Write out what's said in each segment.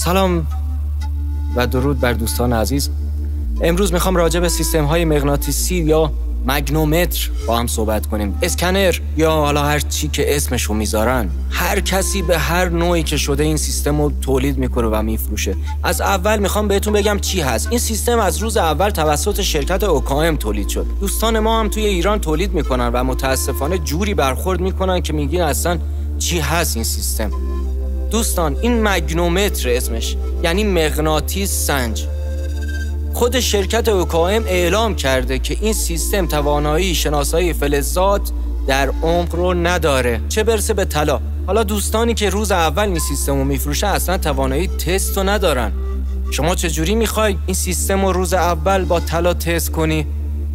سلام و درود بر دوستان عزیز. امروز میخوام راجع به سیستم‌های مغناطیسی یا مگنومتر با هم صحبت کنیم. اسکنر یا حالا هر چی که اسمشو میذارن، هر کسی به هر نوعی که شده این سیستم رو تولید میکنه و میفروشه. از اول میخوام بهتون بگم چی هست. این سیستم از روز اول توسط شرکت اوکائم تولید شد. دوستان ما هم توی ایران تولید میکنن و متاسفانه جوری برخورد میکنن که میگین اصلا چی هست این سیستم. دوستان این مگنومتر اسمش یعنی مغناطیس سنج. خود شرکت اوکائم اعلام کرده که این سیستم توانایی شناسایی فلزات در عمق رو نداره، چه برسه به طلا. حالا دوستانی که روز اول این سیستم رو میفروشه اصلا توانایی تست رو ندارن. شما چجوری میخوای این سیستم رو روز اول با طلا تست کنی؟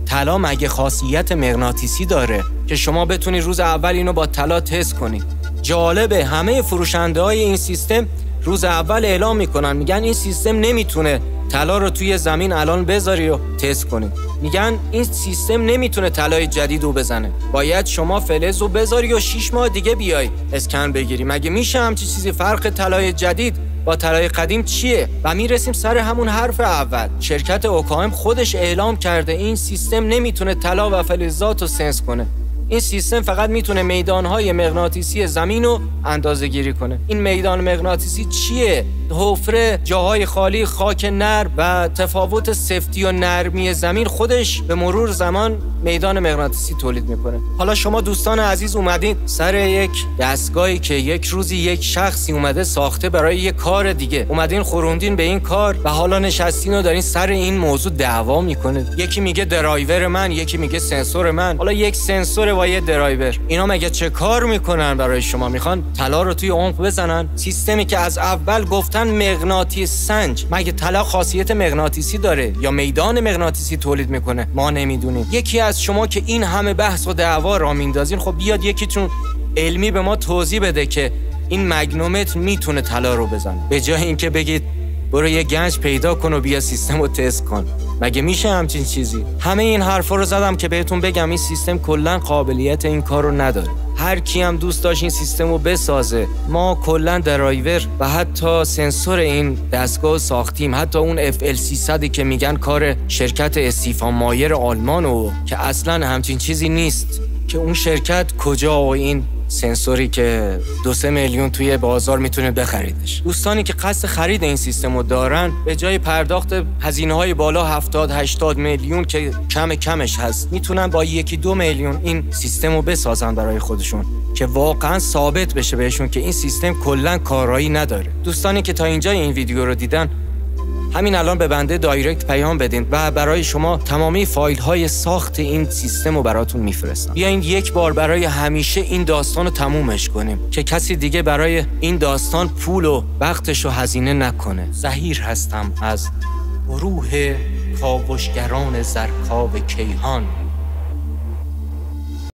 طلا مگه خاصیت مغناطیسی داره که شما بتونی روز اول اینو با طلا تست کنی؟ جالبه همه فروشنده های این سیستم روز اول اعلام میکنن، میگن این سیستم نمیتونه طلا رو توی زمین الان بذاری و تست کنی. میگن این سیستم نمیتونه طلای جدید رو بزنه، باید شما فلز رو بذاری و 6 ماه دیگه بیای اسکن بگیری. مگه میشه همچی چیزی؟ فرق طلای جدید با طلای قدیم چیه؟ و میرسیم سر همون حرف اول. شرکت اوکائم خودش اعلام کرده این سیستم نمیتونه طلا و فلزات رو سنس کنه. این سیستم فقط میتونه میدانهای مغناطیسی زمین رو اندازه گیری کنه. این میدان مغناطیسی چیه؟ حفره، جاهای خالی، خاک نرم و تفاوت سفتی و نرمی زمین خودش به مرور زمان میدان مغناطیسی تولید میکنه. حالا شما دوستان عزیز اومدین سر یک دستگاهی که یک روزی یک شخصی اومده ساخته برای یک کار دیگه، اومدین خوروندین به این کار و حالا نشستین و دارین سر این موضوع دعوا میکنه. یکی میگه درایور من، یکی میگه سنسور من. حالا یک سنسور و یه درایور، اینا مگه چه کار میکنن برای شما؟ میخوان طلا رو توی عمق بزنن؟ سیستمی که از اول گفتن مغناطیس سنج، مگه طلا خاصیت مغناطیسی داره یا میدان مغناطیسی تولید میکنه؟ ما نمیدونیم. یکی از شما که این همه بحث و دعوا را میندازین، خب بیاد یکیتون علمی به ما توضیح بده که این مگنومتر میتونه طلا رو بزنه، به جای اینکه بگید برو یه گنج پیدا کن و بیا سیستم رو تست کن. مگه میشه همچین چیزی؟ همه این حرفا رو زدم که بهتون بگم این سیستم کلا قابلیت این کار رو نداره. هر کی هم دوست داشت این سیستم رو بسازه، ما کلا درایور و حتی سنسور این دستگاه ساختیم. حتی اون FL300 که میگن کار شرکت استیفان مایر آلمانو، که اصلا همچین چیزی نیست. که اون شرکت کجا و این سنسوری که 2-3 میلیون توی بازار میتونه بخریدش. دوستانی که قصد خرید این سیستم رو دارن، به جای پرداخت هزینه‌های بالا 70-80 میلیون که کمش هست، میتونن با 1-2 میلیون این سیستم رو بسازن برای خودشون که واقعا ثابت بشه بهشون که این سیستم کلا کارایی نداره. دوستانی که تا اینجا این ویدیو رو دیدن، همین الان به بنده دایرکت پیام بدین و برای شما تمامی فایل های ساخت این سیستم رو براتون میفرستم. بیاین یک بار برای همیشه این داستان رو تمومش کنیم که کسی دیگه برای این داستان پول و وقتش رو هزینه نکنه. زهیر هستم از گروه کاوشگران زرکاو کیهان.